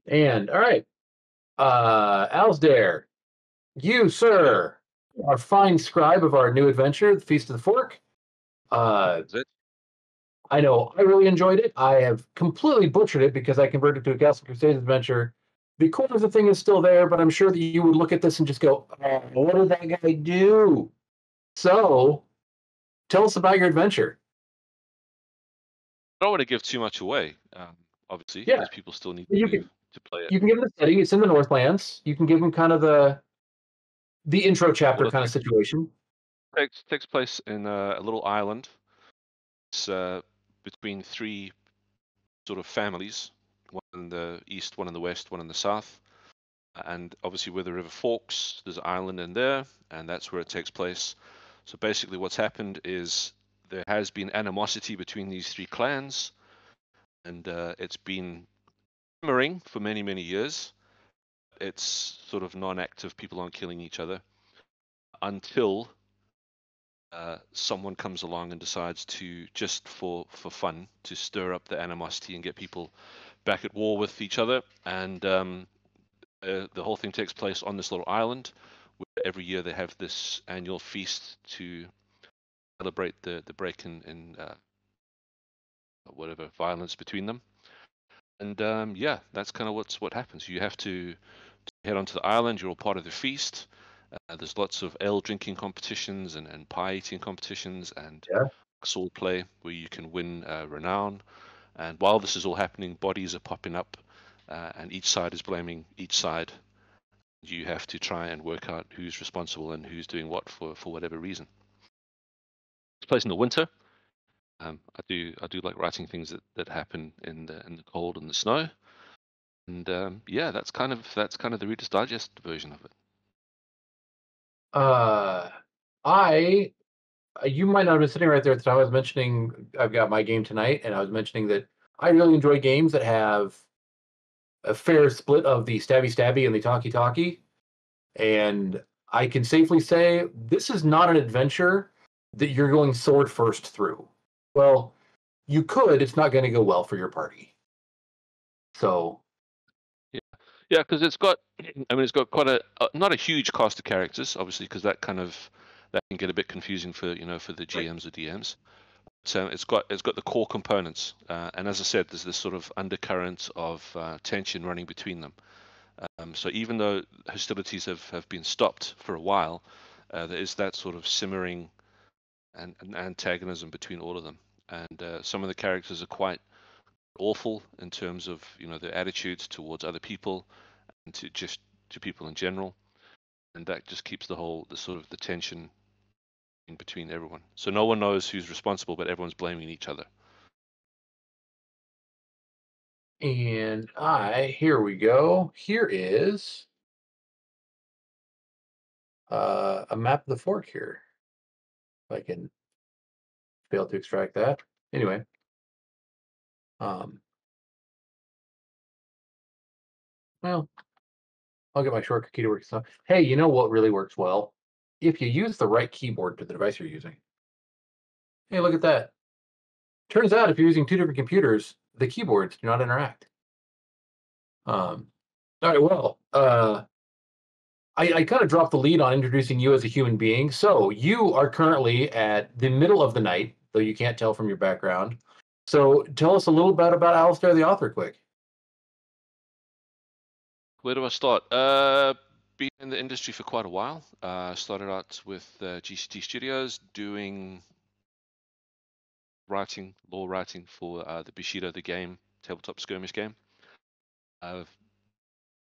And all right, Alasdair, you, Yeah, sir, are fine scribe of our new adventure, the Feast of the Fork. Uh, is it? I know I really enjoyed it. I have completely butchered it because I converted to a Castle Crusade adventure. The core of the thing is still there, but I'm sure that you would look at this and just go, oh, "What did that guy do?" So, tell us about your adventure. I don't want to give too much away, obviously, Yeah, because people still need you to can to play it. you can give them the setting. It's in the Northlands. You can give them kind of the intro chapter Well, kind of situation. takes place in a little island. It's between three sort of families, one in the east, one in the west, one in the south. And obviously, where the river forks, there's an island in there, and that's where it takes place. So basically, what's happened is there has been animosity between these three clans, and it's been simmering for many, many years. It's sort of non-active. People aren't killing each other until someone comes along and decides to just for fun to stir up the animosity and get people back at war with each other. And the whole thing takes place on this little island. Where every year they have this annual feast to celebrate the break in whatever violence between them. And yeah, that's kind of what happens. You have to head onto the island. You're all part of the feast. There's lots of ale drinking competitions and pie eating competitions and Yeah. sword play where you can win renown. And while this is all happening, bodies are popping up, and each side is blaming each side. You have to try and work out who's responsible and who's doing what for whatever reason. It's placed in the winter. I do like writing things that happen in the cold and the snow. And yeah, that's kind of the Reader's Digest version of it. Uh, I you might not have been sitting right there at the time. I was mentioning I've got my game tonight, and I was mentioning that I really enjoy games that have a fair split of the stabby stabby and the talkie talkie. And I can safely say this is not an adventure that you're going sword first through. Well, you could, it's not going to go well for your party. So, Yeah, yeah, because I mean, it's got quite not a huge cast of characters, obviously, because that can get a bit confusing for the right. GMs or DMs. So it's got the core components, and as I said, there's this sort of undercurrent of tension running between them. So even though hostilities have been stopped for a while, there is that sort of simmering and antagonism between all of them. And some of the characters are quite awful in terms of their attitudes towards other people and to people in general, and that just keeps the sort of the tension in between everyone. So no one knows who's responsible, but everyone's blaming each other. And here we go. Here is a map of the fork here. If I can fail to extract that. Anyway, um, well, I'll get my shortcut key to work. So, hey, you know what really works well? If you use the right keyboard to the device you're using. Hey, look at that. Turns out if you're using two different computers, the keyboards do not interact. Um, all right, well, I kind of dropped the lead on introducing you as a human being. So you are currently at the middle of the night, though you can't tell from your background. So tell us a little bit about Alistair the author, quick. Where do I start? Been in the industry for quite a while. Started out with GCT Studios doing law writing for the Bushido the game, tabletop skirmish game. I've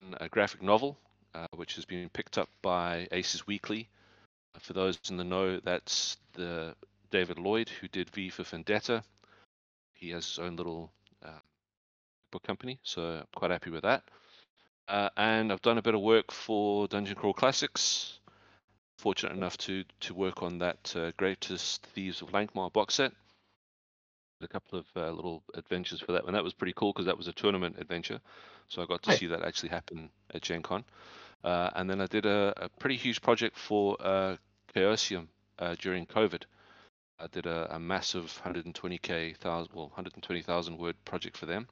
done a graphic novel, which has been picked up by Aces Weekly. For those in the know, that's the David Lloyd who did V for Vendetta. He has his own little book company, so I'm quite happy with that. And I've done a bit of work for Dungeon Crawl Classics. Fortunate enough to work on that Greatest Thieves of Lankmar box set. A couple of little adventures for that, and that was pretty cool because that was a tournament adventure. So I got to Nice. see that actually happen at Gen Con. And then I did a pretty huge project for Chaosium during COVID. I did a massive 120,000 word project for them.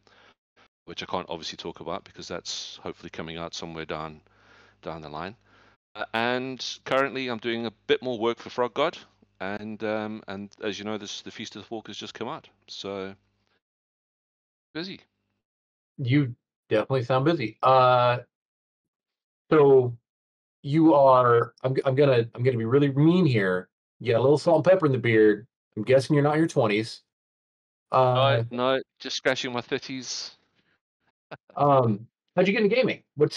which I can't obviously talk about because that's hopefully coming out somewhere down the line. And currently, I'm doing a bit more work for Frog God, and as you know, the Feast of the Fork has just come out, so busy. You definitely sound busy. So you are. I'm gonna be really mean here. You got a little salt and pepper in the beard. I'm guessing you're not in your 20s. No, Uh, no, just scratching my 30s. how'd you get into gaming? Was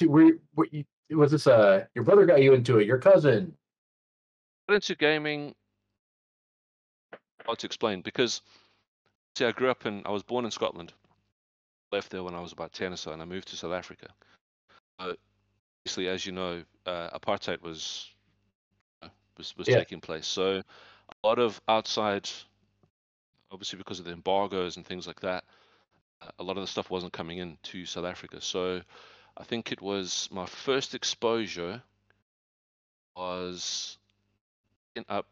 this your brother got you into it? Your cousin? Got into gaming, hard to explain because see, I was born in Scotland, left there when I was about 10 or so, and I moved to South Africa. Obviously, as you know, apartheid was Yeah, taking place, so a lot of outside, obviously because of the embargoes and things like that, a lot of the stuff wasn't coming in to South Africa. So I think it was my first exposure was in up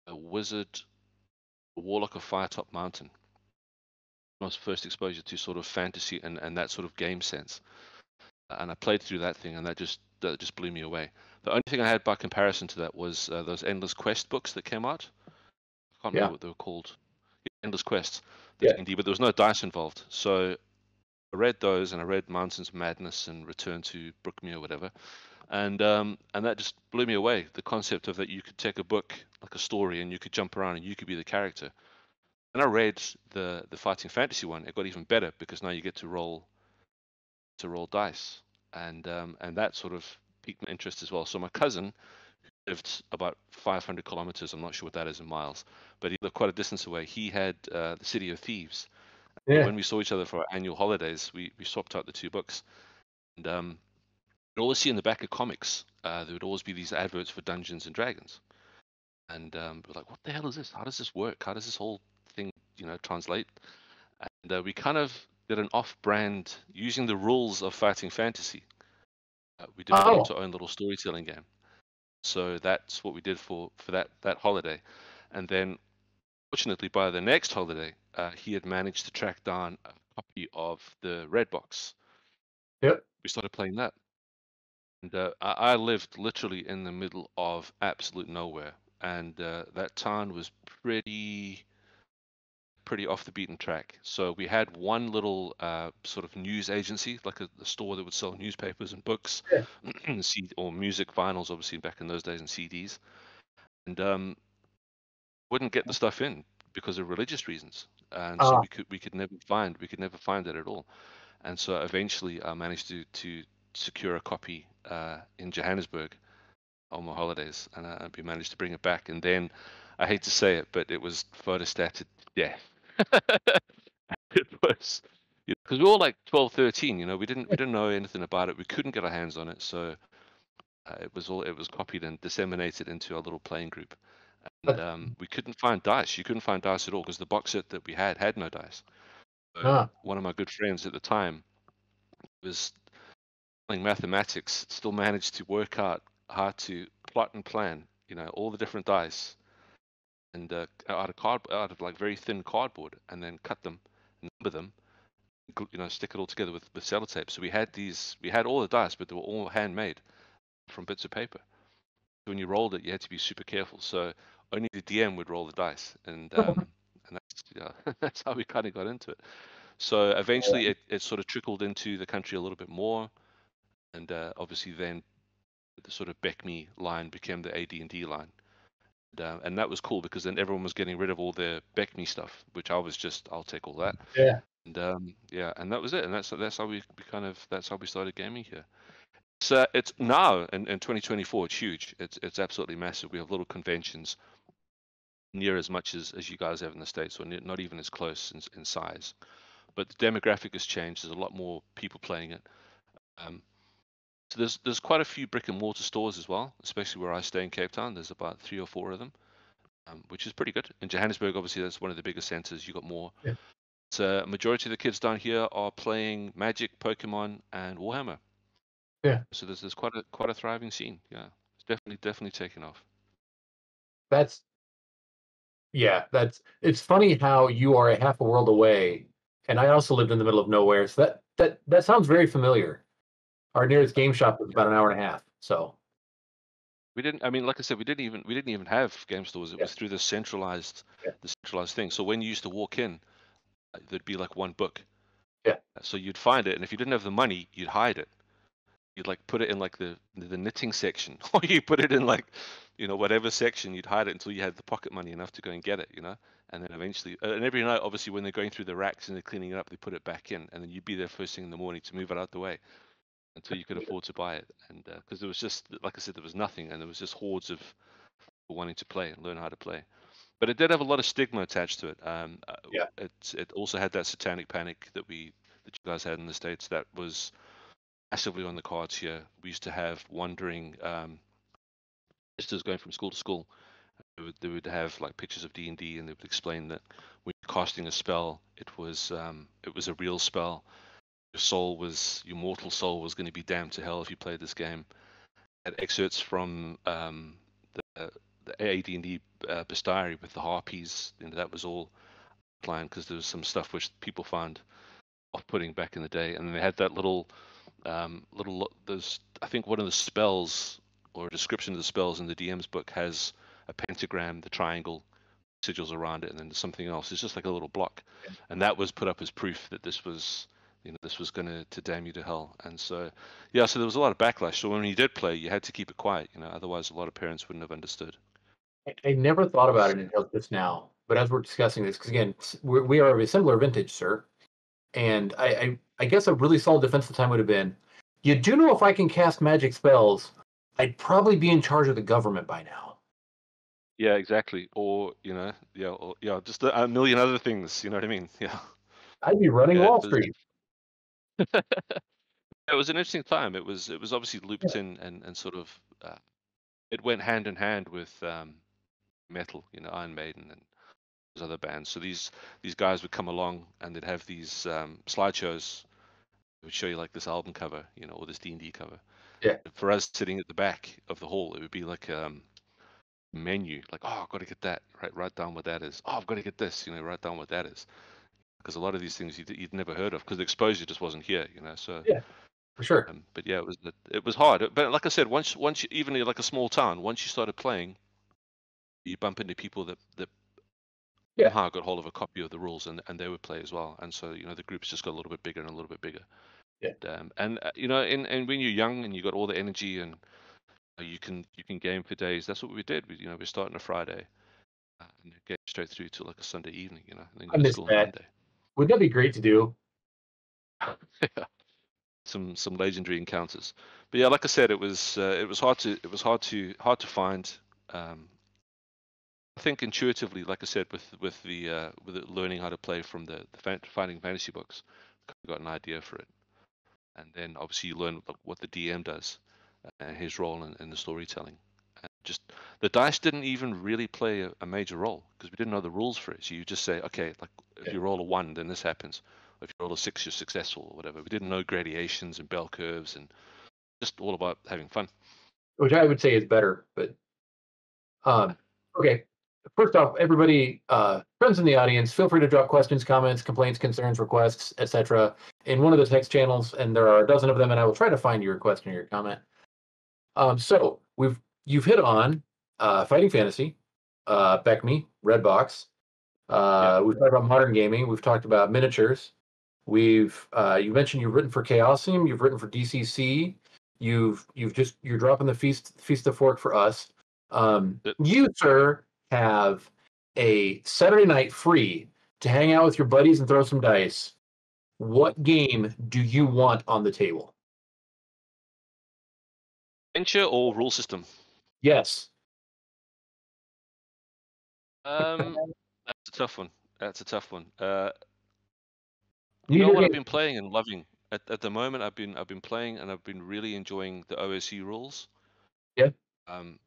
a wizard, a warlock of Firetop Mountain. My first exposure to sort of fantasy and that sort of game sense. And I played through that thing, and that just blew me away. The only thing I had by comparison to that was those Endless Quest books that came out. I can't remember yeah, what they were called. Endless Quests, the yeah. D&D, but there was no dice involved. So I read those, and I read Mountains of Madness and Return to Brookmere, or whatever, and that just blew me away. The concept of that you could take a book like a story, and you could jump around, and you could be the character. And I read the fighting fantasy one. It got even better because now you get to roll dice, and that sort of piqued my interest as well. So my cousin lived about 500 kilometers. I'm not sure what that is in miles, but he lived quite a distance away. He had the City of Thieves. And Yeah. when we saw each other for our annual holidays, we swapped out the two books. And you'd always see in the back of comics, there would always be these adverts for Dungeons and Dragons. And we're like, what the hell is this? How does this work? How does this whole thing, translate? And we kind of did an off-brand using the rules of fighting fantasy. We developed Oh, our own little storytelling game. So that's what we did for that holiday. And then, fortunately, by the next holiday, he had managed to track down a copy of the Red Box. yep. We started playing that. And I lived literally in the middle of absolute nowhere, and that town was pretty off the beaten track. So we had one little sort of news agency, like a store that would sell newspapers and books, Yeah. or music vinyls, obviously back in those days, and CDs, and wouldn't get the stuff in because of religious reasons, and so Uh, we could never find it at all. And so eventually I managed to secure a copy in Johannesburg on my holidays, and we managed to bring it back. And then, I hate to say it, but it was photostated death. It was, because we were all like 12, 13. We didn't know anything about it. We couldn't get our hands on it, so it was copied and disseminated into our little playing group. And that's, we couldn't find dice. You couldn't find dice at all because the box set that we had no dice. So uh, one of my good friends at the time was playing mathematics, still managed to work out how to plot and plan, all the different dice, and out of like very thin cardboard, and then cut them, number them, stick it all together with sellotape. So we had all the dice, but they were all handmade from bits of paper. So when you rolled it, you had to be super careful. So only the DM would roll the dice, and that's that's how we kind of got into it. So eventually, it sort of trickled into the country a little bit more, and obviously then the sort of Beck Me line became the AD&D line. And that was cool because then everyone was getting rid of all their Beck Me stuff, which I was just, I'll take all that. yeah. And yeah, and that was it. And that's how that's how we started gaming here. So it's now in 2024, it's huge. It's absolutely massive. We have little conventions near as much as you guys have in the States, or not even as close in size. But the demographic has changed. There's a lot more people playing it. Um, so there's quite a few brick and mortar stores as well, especially where I stay in Cape Town. There's about 3 or 4 of them, which is pretty good. In Johannesburg, obviously, that's one of the biggest centers. You got more. Yeah. So majority of the kids down here are playing Magic, Pokemon, and Warhammer. Yeah. So there's quite a thriving scene. Yeah, it's definitely taking off. That's yeah. It's funny how you are a half a world away And I also lived in the middle of nowhere, so that sounds very familiar. Our nearest game shop was Yeah. about an hour and a half. So We didn't. I mean, like I said, we didn't even have game stores. It yeah, was through yeah, the centralized thing. So when you used to walk in, there'd be like one book. yeah. So you'd find it, and if you didn't have the money, you'd hide it. You'd like put it in like the knitting section, or you put it in like, whatever section. You'd hide it until you had the pocket money enough to go and get it. And then eventually, and every night, obviously, when they're going through the racks and they're cleaning it up, they put it back in, and then you'd be there first thing in the morning to move it out the way until you could afford to buy it. And because there was just, like I said, there was nothing, and there was just hordes of people wanting to play and learn how to play. But it did have a lot of stigma attached to it. Yeah. It also had that satanic panic that you guys had in the States that was massively on the cards here. We used to have wandering sisters going from school to school. They would have like pictures of D&D, and they would explain that when you're casting a spell, it was a real spell. Your mortal soul was going to be damned to hell if you played this game. Had excerpts from the AD&D bestiary with the harpies. That was all planned because there was some stuff which people found off-putting back in the day, and then they had that there's, I think, one of the spells or a description of the spells in the DM's book has a pentagram, the triangle, sigils around it, and then there's something else. It's just like a little block, and that was put up as proof that this was going to damn you to hell. And so, yeah, so there was a lot of backlash. So when you did play, you had to keep it quiet. Otherwise a lot of parents wouldn't have understood. I never thought about it until just now. But as we're discussing this, because again, we are of a similar vintage, sir. And I guess a really solid defense at the time would have been, you do know if I can cast magic spells, I'd probably be in charge of the government by now. Yeah, exactly. Or yeah, just a million other things. You know what I mean? Yeah, I'd be running yeah. Wall Street. It was an interesting time. It was obviously Yeah, looped in and sort of it went hand in hand with metal, Iron Maiden and those other bands. So these guys would come along and they'd have these slideshows. They would show you like this album cover, or this D&D cover. yeah, For us sitting at the back of the hall, it would be like menu, like, oh, I've got to get that, right? Write down what that is. Oh, I've got to get this, write down what that is. Because a lot of these things you'd never heard of because the exposure just wasn't here. So yeah, for sure. but yeah, it was hard. But like I said, once you, even in like a small town, once you started playing, you bump into people that Yeah. somehow got hold of a copy of the rules, and they would play as well. And so the groups just got a little bit bigger and a little bit bigger. Yeah. And when you're young and you got all the energy and you can game for days. That's what we did. We start on a Friday and get straight through to like a Sunday evening. And then I go to miss school on that. Monday. Wouldn't that be great to do? Some legendary encounters. But yeah, like I said, it was hard to find. I think intuitively, like I said, with learning how to play from the finding fantasy books, got an idea for it, and then obviously you learn what the DM does and his role in the storytelling. And just the dice didn't even really play a major role because we didn't know the rules for it. So you just say, okay, like if Yeah. you roll a 1, then this happens. If you roll a 6, you're successful or whatever. We didn't know gradations and bell curves and just all about having fun. Which I would say is better, but um, okay. First off, everybody, friends in the audience, feel free to drop questions, comments, complaints, concerns, requests, etc. in one of the text channels, and there are a dozen of them, and I will try to find your question or your comment. So you've hit on fighting fantasy, Beckme, Redbox. Yeah. We've talked about modern gaming. We've talked about miniatures. You mentioned you've written for Chaosium. You've written for DCC. You're dropping the feast of fork for us. You, sir, have a Saturday night free to hang out with your buddies and throw some dice. What game do you want on the table? Adventure or rule system? Yes. Um, that's a tough one. That's a tough one. You know Neither what I've game. been playing and loving at the moment. I've been playing and I've been really enjoying the OSE rules. Yeah. Um,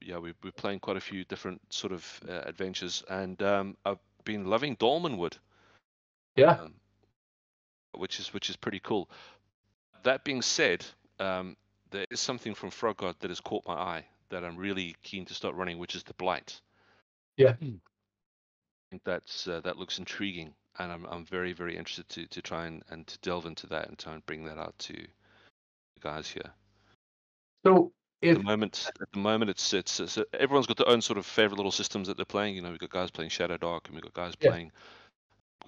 yeah, we're playing quite a few different sort of adventures, and I've been loving Dolmenwood, Yeah. um, which is pretty cool. That being said, there is something from Frogod that has caught my eye that I'm really keen to start running, which is the Blight. Yeah. I think that looks intriguing. and I'm very very interested to try and to delve into that and try and bring that out to the guys here. So At if the moment, it's everyone's got their own sort of favorite little systems that they're playing. We've got guys playing Shadow Dark, and we've got yeah,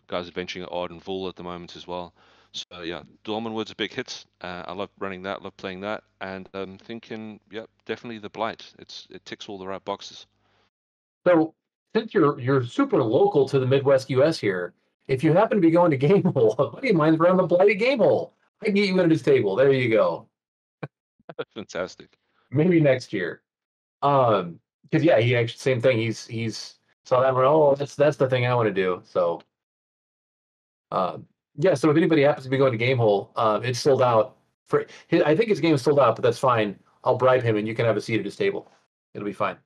guys adventuring at Odd and Vol at the moment as well. So yeah, Dormanwood's a big hit. I love running that, love playing that, and I'm thinking, yeah, definitely the Blight. It ticks all the right boxes. so since you're super local to the Midwest US here, if you happen to be going to Game Hole, a buddy of mine's around the Blighted Game Hole. I can get you into his table. There you go. Fantastic. Maybe next year. Because yeah, he actually same thing. He's saw that and went, oh, that's the thing I want to do. So yeah, so if anybody happens to be going to Game Hole, it's sold out. I think his game is sold out, but that's fine. I'll bribe him, and you can have a seat at his table. It'll be fine.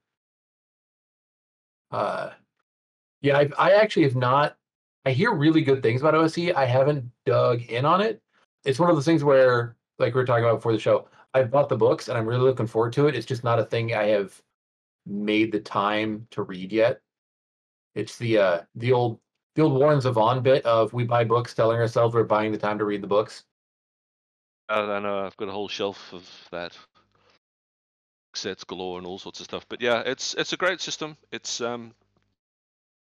Uh, yeah, I actually have not. I hear really good things about OSE. I haven't dug in on it. It's one of those things where, like we were talking about before the show, I've bought the books and I'm really looking forward to it. It's just not a thing I have made the time to read yet. It's the old Warren Zevon bit of we buy books telling ourselves we're buying the time to read the books. I know I've got a whole shelf of that, sets galore and all sorts of stuff. But yeah, it's a great system. It's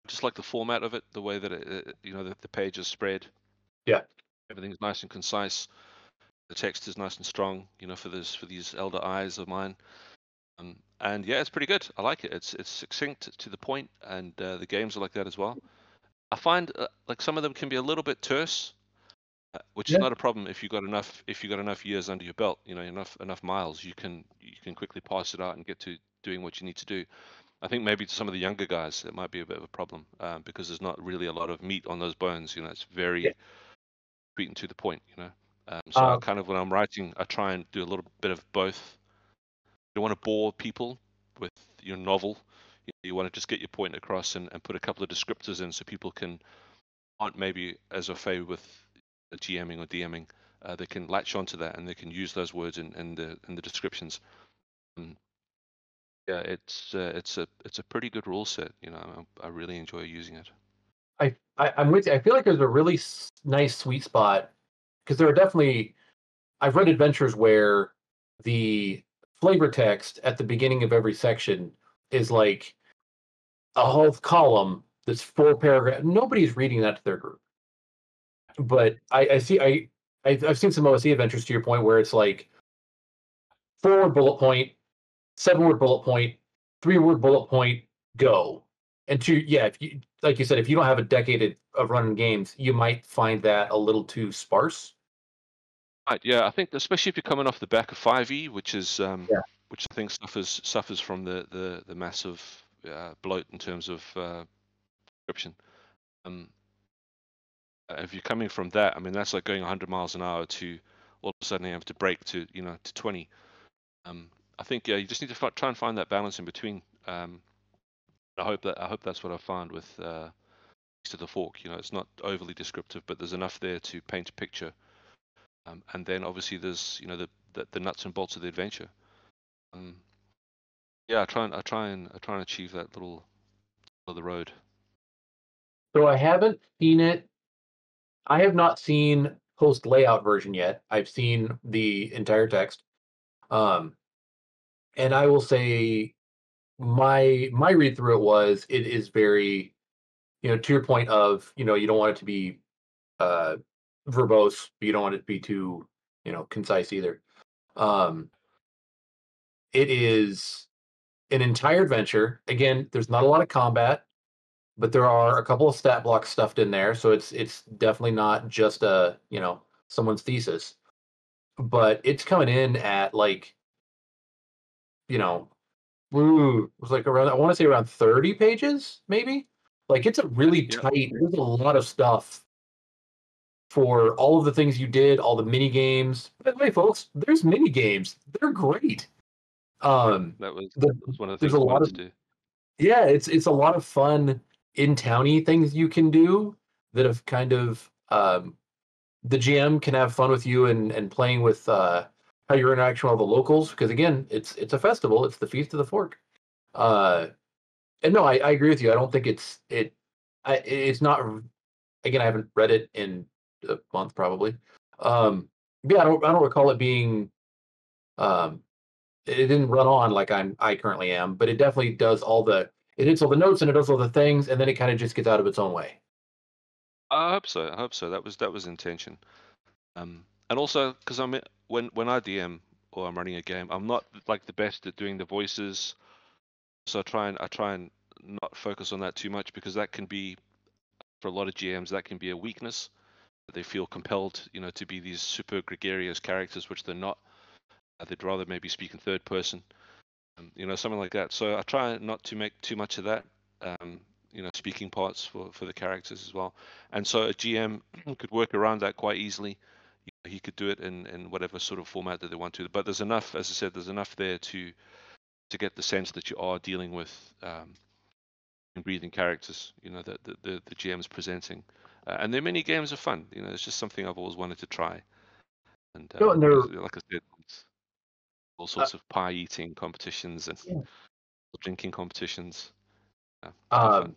just like the format of it, the way that the page is spread. Yeah. Everything's nice and concise. The text is nice and strong. For these elder eyes of mine. And yeah, it's pretty good. I like it. It's succinct to the point, and the games are like that as well. I find like some of them can be a little bit terse, which is Yeah. not a problem if you got enough years under your belt. Enough miles. You can quickly pass it out and get to doing what you need to do. I think maybe to some of the younger guys it might be a bit of a problem because there's not really a lot of meat on those bones. It's Yeah. very sweet and to the point. So I Um, kind of when I'm writing, I try and do a little bit of both. You don't want to bore people with your novel. You want to just get your point across and put a couple of descriptors in so people aren't maybe as au fait with GMing or DMing. They can latch onto that and they can use those words in the descriptions. Um, yeah, it's a pretty good rule set. I really enjoy using it. I'm with you. I feel like there's a really nice sweet spot because there are definitely I've read adventures where the flavor text at the beginning of every section is like a whole column that's 4 paragraphs. Nobody's reading that to their group. But I see I've seen some OSE adventures to your point where it's like 4 word bullet point, 7 word bullet point, 3 word bullet point, go. And yeah, if you like you said, if you don't have a decade of running games, you might find that a little too sparse. Right, yeah, I think especially if you're coming off the back of 5e, Yeah. which I think suffers from the massive bloat in terms of description. Um, if you're coming from that, I mean that's like going 100 miles an hour to all of a sudden you have to brake to 20. I think yeah, you just need to try and find that balance in between. I hope that's what I found with East of the Fork. It's not overly descriptive, but there's enough there to paint a picture. And then obviously there's the nuts and bolts of the adventure. Um, yeah, I try and achieve that little of the road. So I haven't seen it. I have not seen post layout version yet. I've seen the entire text. Um, and I will say my read through it was it is very, to your point of, you don't want it to be uh verbose, but you don't want it to be too, concise either. Um, it is an entire adventure. Again, there's not a lot of combat, but there are a couple of stat blocks stuffed in there, so it's definitely not just someone's thesis. But it's coming in at like, you know, it was like around I want to say around 30 pages, maybe. Like it's a really Yeah, tight. There's a lot of stuff for all of the things you did, all the mini games. By the way, folks, there's mini games. They're great. yeah, Um, that was the, that was one of the there's things a I lot wanted of to do. yeah, it's a lot of fun in towny things you can do that have kind of the GM can have fun with you and playing with how you're interacting with all the locals because again, it's a festival. It's the Feast of the Fork. Uh, and no, I agree with you. I don't think it's not. again, I haven't read it in a month probably. Yeah, I don't recall it being um it didn't run on like I currently am, but it definitely does it hits all the notes and it does all the things, and then it kind of just gets out of its own way. I hope so. I hope so. That was intention. And also because when I DM or I'm running a game, I'm not like the best at doing the voices, so I try and not focus on that too much because that can be for a lot of GMs that can be a weakness. They feel compelled, to be these super gregarious characters, which they're not. They'd rather maybe speak in third person, something like that. So I try not to make too much of that, speaking parts for the characters as well. And so a GM could work around that quite easily. He could do it in whatever sort of format that they want to. But there's enough, as I said, there's enough there to get the sense that you are dealing with breathing characters, that the GM is presenting. And their mini games are fun. It's just something I've always wanted to try. And No, and they're like I said, it's all uh, sorts of pie eating competitions and yeah. drinking competitions. Quite um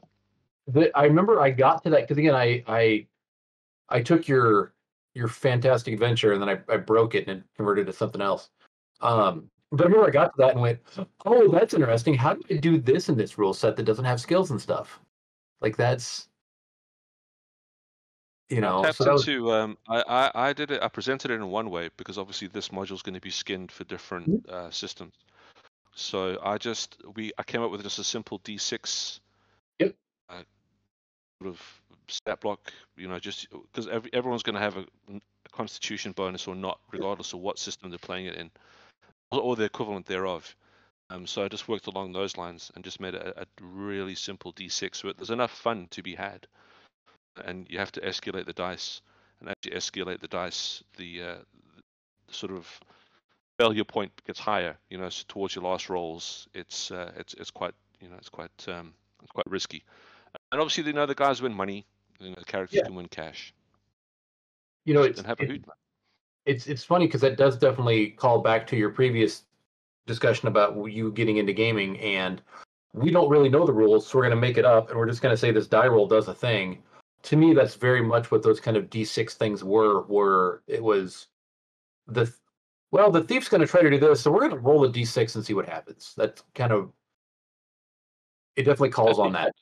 fun. I remember I got to that because again I took your fantastic adventure and then I broke it and converted it to something else. But I remember I got to that and went, oh, that's interesting. How do I do this in this rule set that doesn't have skills and stuff? Like that's I so tapped that was into I did it. I presented it in one way because obviously this module is going to be skinned for different systems. So I came up with just a simple D6 yep. uh, sort of stat block. Just because everyone's going to have a Constitution bonus or not, regardless of what system they're playing it in, or the equivalent thereof. So I just worked along those lines and just made a really simple D6. So there's enough fun to be had, and you have to escalate the dice. And as you escalate the dice, the sort of failure point gets higher. So towards your last rolls, it's quite it's quite risky. And obviously, the guys win money. The characters Yeah. can win cash It's and have a hoot. it's funny because that does definitely call back to your previous discussion about you getting into gaming, and we don't really know the rules, so we're going to make it up, and we're just going to say this die roll does a thing. To me, that's very much what those kind of D6 things were. Where it was the the thief's going to try to do this, so we're going to roll a D6 and see what happens. That's kind of it. Definitely calls on that.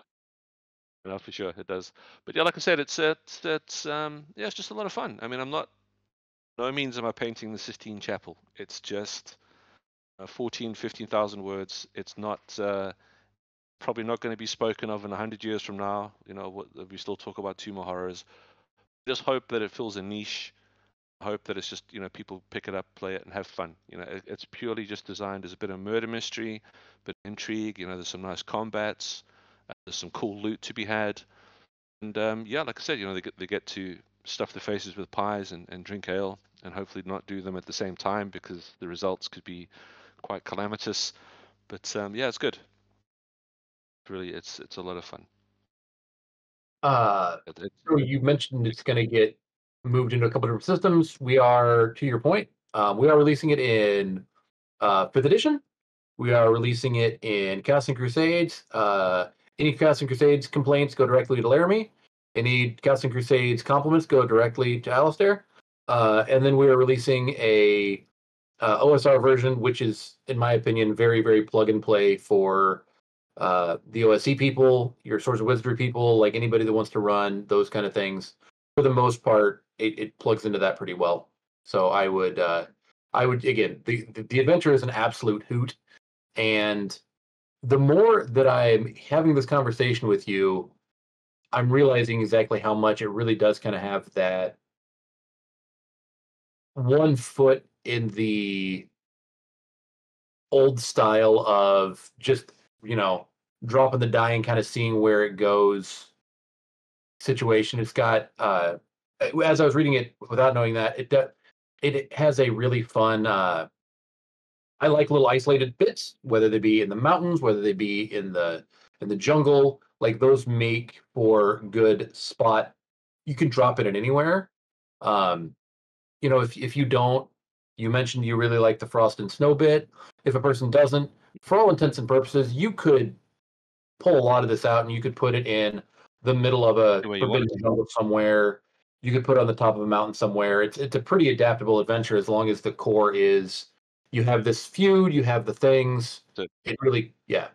No, for sure it does. But yeah, like I said, it's just a lot of fun. I mean, I'm not no means am I painting the Sistine Chapel. It's just 14, 15,000 words. It's not probably not going to be spoken of in 100 years from now. We still talk about Tomb of Horrors. Just hope that it fills a niche. Hope that it's just people pick it up, play it, and have fun. It's purely just designed as a bit of murder mystery, bit of intrigue. There's some nice combats. There's some cool loot to be had. And yeah, like I said, they get to stuff their faces with pies and drink ale, and hopefully not do them at the same time because the results could be quite calamitous. But yeah, it's good. Really, it's a lot of fun. Uh, so you mentioned it's going to get moved into a couple different systems. We are, to your point, we are releasing it in fifth edition. We are releasing it in Casting Crusades. Any Casting Crusades complaints go directly to Laramie. Any Casting Crusades compliments go directly to Alasdair. And then we are releasing a OSR version, which is, in my opinion, very, very plug and play for the OSC people, your Swords of Wizardry people, like anybody that wants to run those kind of things. For the most part, it plugs into that pretty well. So I would again, the adventure is an absolute hoot, and the more that I'm having this conversation with you, I'm realizing exactly how much it really does kind of have that one foot in the old style of just, you know, dropping the die and kind of seeing where it goes situation. It's got as I was reading it without knowing that, it has a really fun I like little isolated bits, whether they be in the mountains, whether they be in the jungle, like those make for good spot. You can drop it in anywhere. Um, if you don't, you mentioned you really like the frost and snow bit. If a person doesn't, for all intents and purposes, you could pull a lot of this out and you could put it in the middle of a Anywhere you want forbidden it to. jungle somewhere. You could put it on the top of a mountain somewhere. It's a pretty adaptable adventure as long as the core is you have this feud, you have the things. So It really, yeah,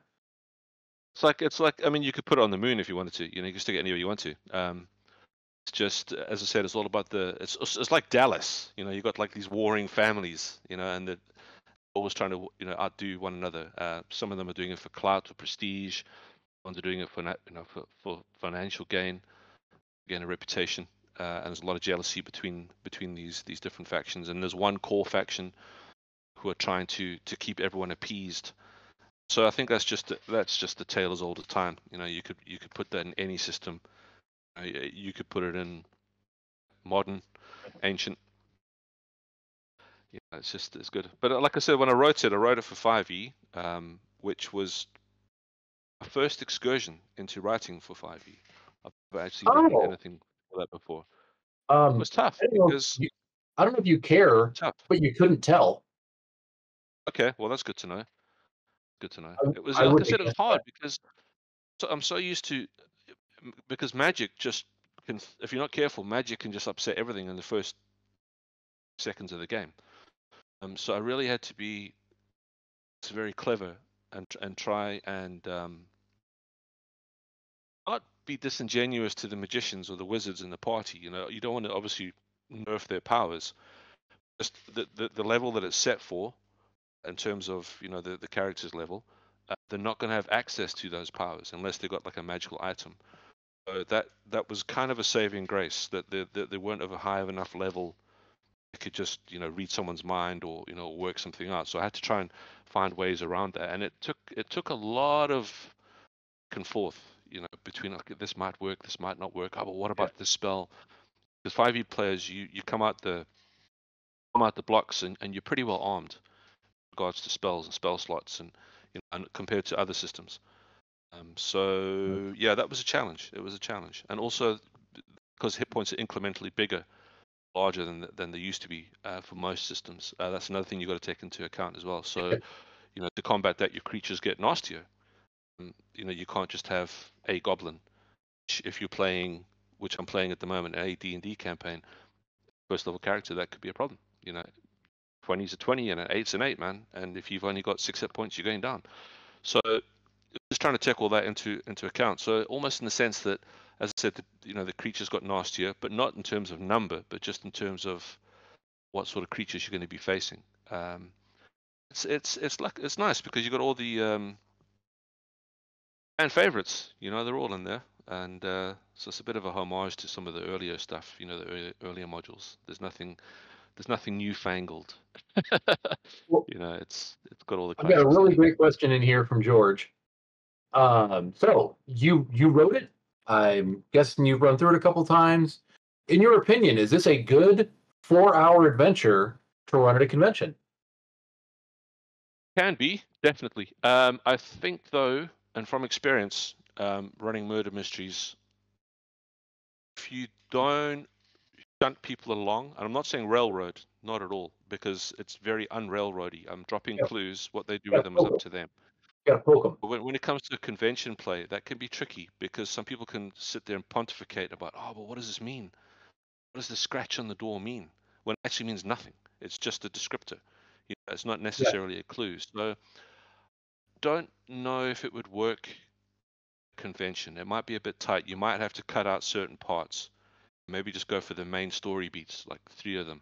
it's like I mean, you could put it on the moon if you wanted to. You can stick it anywhere you want to. It's just as I said, it's all about it's like Dallas. You got like these warring families. And they're always trying to outdo one another. Some of them are doing it for clout or prestige. Ones are doing it for for financial gain, a reputation. And there's a lot of jealousy between these different factions. And there's one core faction who are trying to keep everyone appeased. So I think that's just the tale as old as time. You could put that in any system. You could put it in modern, ancient. Yeah, it's good. But like I said, when I wrote it for 5e, which was my first excursion into writing for 5e. I've never actually written oh, anything for that before. It um, was tough I don't know. because I don't know if you care, tough. but you couldn't tell. Okay, well that's good to know. Good to know. I, It was I like I wouldn't said, have it was guessed hard that. because I'm so used to because magic just can, if you're not careful, magic can just upset everything in the first seconds of the game. So I really had to be very clever and try and not be disingenuous to the magicians or the wizards in the party. You don't want to obviously nerf their powers. Just the level that it's set for in terms of the characters level, they're not going to have access to those powers unless they've got like a magical item. So that was kind of a saving grace that they weren't of a high enough level that could just read someone's mind or work something out. So I had to try and find ways around that, and it took a lot of back and forth, between like this might work, this might not work. Oh, but what Yeah, about this spell? Because 5e players, you come out the blocks and you're pretty well armed in regards to spells and spell slots and compared to other systems. So yeah, that was a challenge. It was a challenge, and also because hit points are incrementally bigger, larger than they used to be for most systems. That's another thing you've got to take into account as well. So yeah, to combat that, your creatures get nastier. You can't just have a goblin. If you're playing, which I'm playing at the moment, a D&D campaign, first level character, that could be a problem. 20's a 20 and an 8's an 8, man. And if you've only got 6 hit points, you're going down. So just trying to take all that into account. So almost in the sense that, as I said, the creatures got nastier, but not in terms of number, but just in terms of what sort of creatures you're going to be facing. It's nice because you got all the fan favorites. They're all in there, and so it's a bit of a homage to some of the earlier stuff. The earlier modules. There's nothing newfangled. well, It's got all the I've got a classics in really there. great question in here from George. So you wrote it. I'm guessing you've run through it a couple times. In your opinion, is this a good 4-hour adventure to run at a convention? Can be definitely. I think though, and from experience, running murder mysteries, if you don't shunt people along, and I'm not saying railroad, not at all, because it's very unrailroady. I'm dropping Yeah, clues. What they do you with gotta them is poke up 'em. to them. You gotta poke 'em. But when it comes to convention play, that can be tricky because some people can sit there and pontificate about, oh, but what does this mean? What does the scratch on the door mean? When it actually means nothing. It's just a descriptor. It's not Yeah, necessarily a clue. So don't know if it would work convention. It might be a bit tight. You might have to cut out certain parts. Maybe just go for the main story beats, like 3 of them.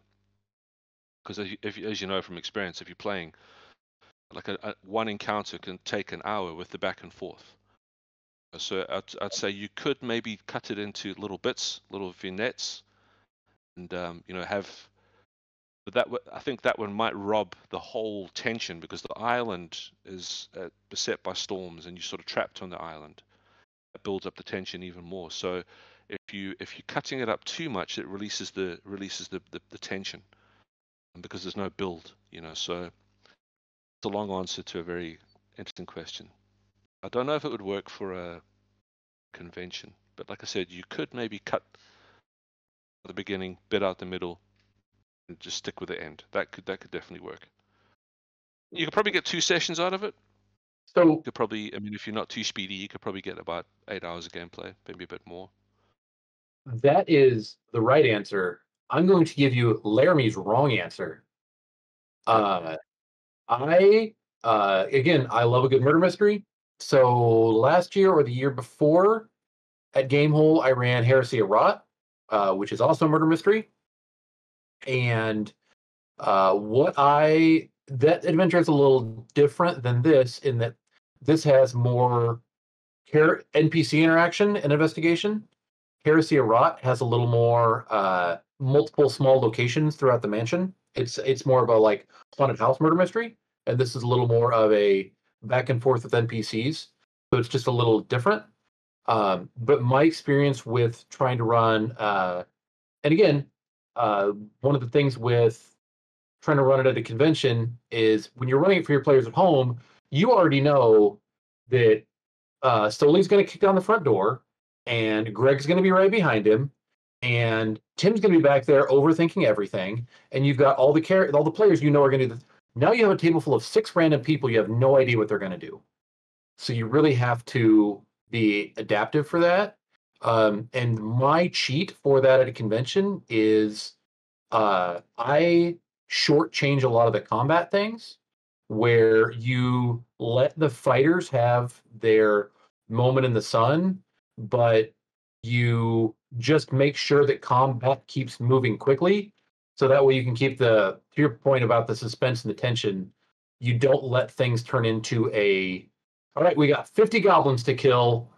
Because as you know from experience, if you're playing, like one encounter can take an hour with the back and forth. So I'd say you could maybe cut it into little bits, little vignettes, and have. But I think that one might rob the whole tension because the island is beset by storms, and you're sort of trapped on the island. That builds up the tension even more. So if you're cutting it up too much, it releases the tension, and because there's no build. So it's a long answer to a very interesting question. I don't know if it would work for a convention, but like I said, you could maybe cut the beginning, bit out the middle, and just stick with the end. That could definitely work. You could probably get 2 sessions out of it. So Could probably, I mean, if you're not too speedy, you could probably get about 8 hours of gameplay, maybe a bit more. that is the right answer. I'm going to give you Laramie's wrong answer. Yeah. Uh, I again, I love a good murder mystery. So last year or the year before at Gamehole, I ran Heresy of Rot, which is also a murder mystery. And what I that adventure is a little different than this in that this has more NPC interaction and investigation. Heresy of Rot has a little more multiple small locations throughout the mansion. It's more of a like haunted house murder mystery, and this is a little more of a back and forth with NPCs. So it's just a little different. But my experience with trying to run, and again, uh, one of the things with trying to run it at a convention is when you're running it for your players at home, you already know that Stoli's going to kick down the front door, and Greg's going to be right behind him, and Tim's going to be back there overthinking everything, and you've got all the players you know are going to do this. Now you have a table full of 6 random people. You have no idea what they're going to do, so you really have to be adaptive for that. And my cheat for that at a convention is I shortchange a lot of the combat things where you let the fighters have their moment in the sun, but you just make sure that combat keeps moving quickly. So that way you can keep to your point about the suspense and the tension, you don't let things turn into all right, we got 50 goblins to kill.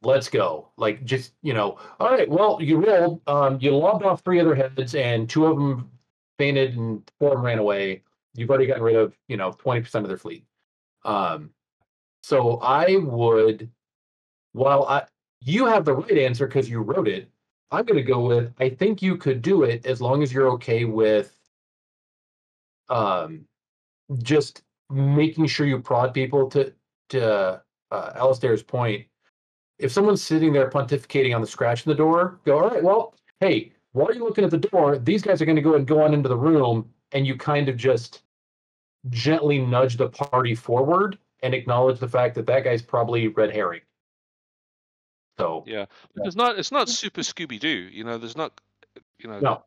Let's go. Like, just, all right, well, you rolled, you lobbed off 3 other heads, and 2 of them fainted, and 4 of them ran away. You've already gotten rid of, 20% of their fleet. Um, so I would, while you have the right answer because you wrote it, I'm going to go with, I think you could do it as long as you're okay with um, just making sure you prod people to Alasdair's point. If someone's sitting there pontificating on the scratch in the door, go, all right, well, hey, while you're looking at the door, these guys are going to go and go on into the room, and you kind of just gently nudge the party forward and acknowledge the fact that that guy's probably red herring. So, Yeah. But it's not super Scooby Doo. There's not, no,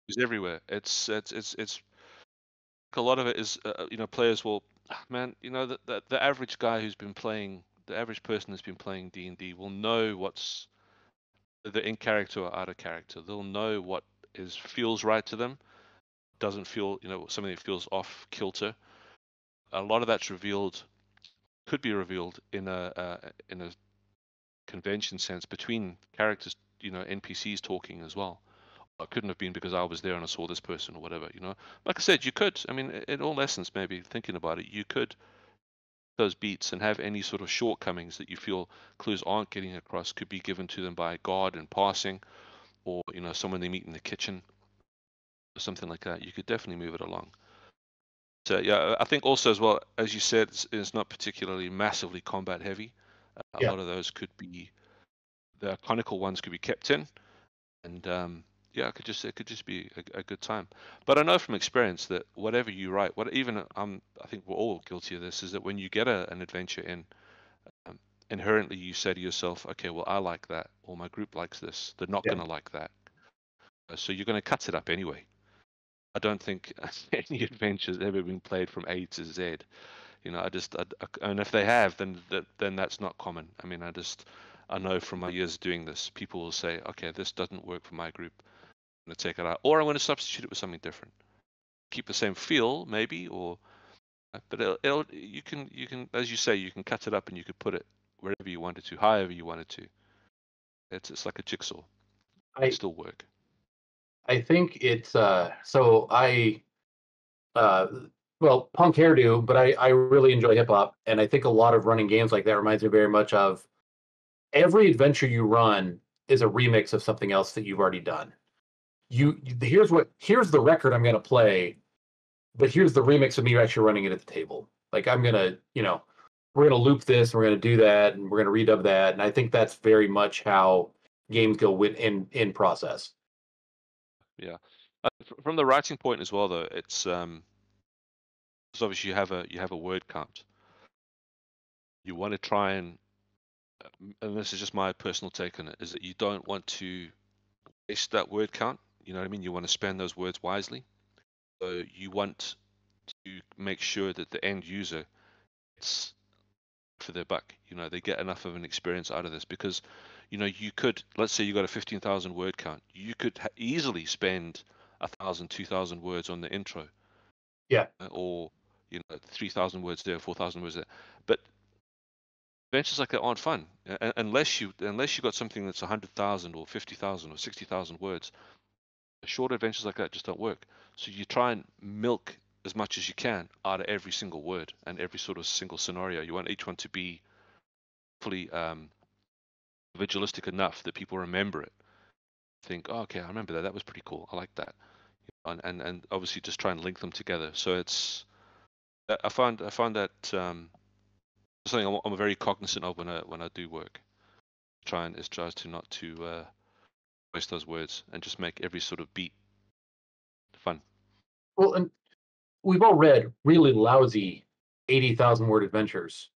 it's everywhere. It's a lot of it is, players will, man, the average guy who's been playing, the average person that's been playing D&D will know what's the in character or out of character. They'll know what feels right to them, doesn't feel, something that feels off kilter. A lot of that's could be revealed in a convention sense between characters, NPCs talking as well. It couldn't have been because I was there and I saw this person or whatever. Like I said, you could, I mean, in all essence, maybe thinking about it, you could those beats and have any sort of shortcomings that you feel clues aren't getting across could be given to them by a guard in passing, or someone they meet in the kitchen or something like that. You could definitely move it along. So yeah, I think also as well, as you said, it's not particularly massively combat heavy. A yeah, lot of those could be the conical ones could be kept in, and yeah, it could just be a good time. But I know from experience that whatever you write, I think we're all guilty of this, is that when you get an adventure in, um, inherently you say to yourself, okay, well, I like that, or my group likes this. They're not yeah. going to like that, so you're going to cut it up anyway. I don't think any adventure's ever been played from A to Z. And if they have, then that's not common. I mean, I know from my years doing this, people will say, okay, this doesn't work for my group. I'm going to take it out, or I'm going to substitute it with something different. Keep the same feel, maybe, but you can, as you say, you can cut it up and you could put it wherever you wanted to, however you wanted to. It's like a jigsaw. It I still work. I think it's so uh well, punk hairdo, but I really enjoy hip hop, and I think a lot of running games like that reminds me very much of every adventure you run is a remix of something else that you've already done. Here's the record I'm going to play, but here's the remix of me actually running it at the table. Like, I'm going to, we're going to loop this, and we're going to do that, and we're going to redub that, and I think that's very much how games go in process. Yeah. From the writing point as well, though, it's obviously you have a word count. you want to try and this is just my personal take on it, is that you don't want to waste that word count. You know what I mean? You want to spend those words wisely. So you want to make sure that the end user gets for their buck. You know, they get enough of an experience out of this because, you know, you could, let's say you got a 15,000 word count, you could easily spend 1,000, 2,000 words on the intro, Yeah. or 3,000 words there, 4,000 words there. But adventures like that aren't fun unless you got something that's 100,000 or 50,000 or 60,000 words. Short adventures like that just don't work. So you try and milk as much as you can out of every single word and every sort of single scenario. You want each one to be fully individualistic enough that people remember it. Think, oh, okay, I remember that. That was pretty cool. I like that. And obviously just try and link them together. So it's I find that something I'm very cognizant of when I do work. Tries to not to waste those words and just make every sort of beat fun. Well, and we've all read really lousy 80,000 word adventures,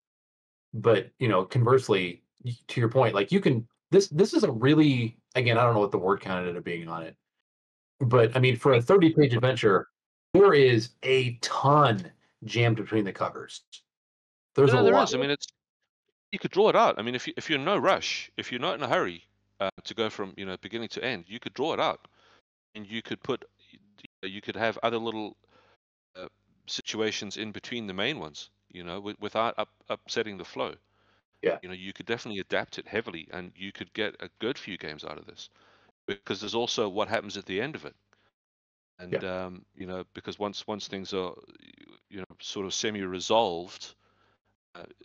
but conversely, to your point, like you can this is a really, again, I don't know what the word count ended up being on it, but I mean, for a 30-page adventure, there is a ton jammed between the covers. There's a No, there lot. is. I mean, you could draw it out. I mean, if you're in no rush, if you're not in a hurry to go from beginning to end, you could draw it out, and you could you could have other little uh, situations in between the main ones, without upsetting the flow. Yeah, You could definitely adapt it heavily, and you could get a good few games out of this because there's also what happens at the end of it, yeah. and because once things are sort of semi-resolved,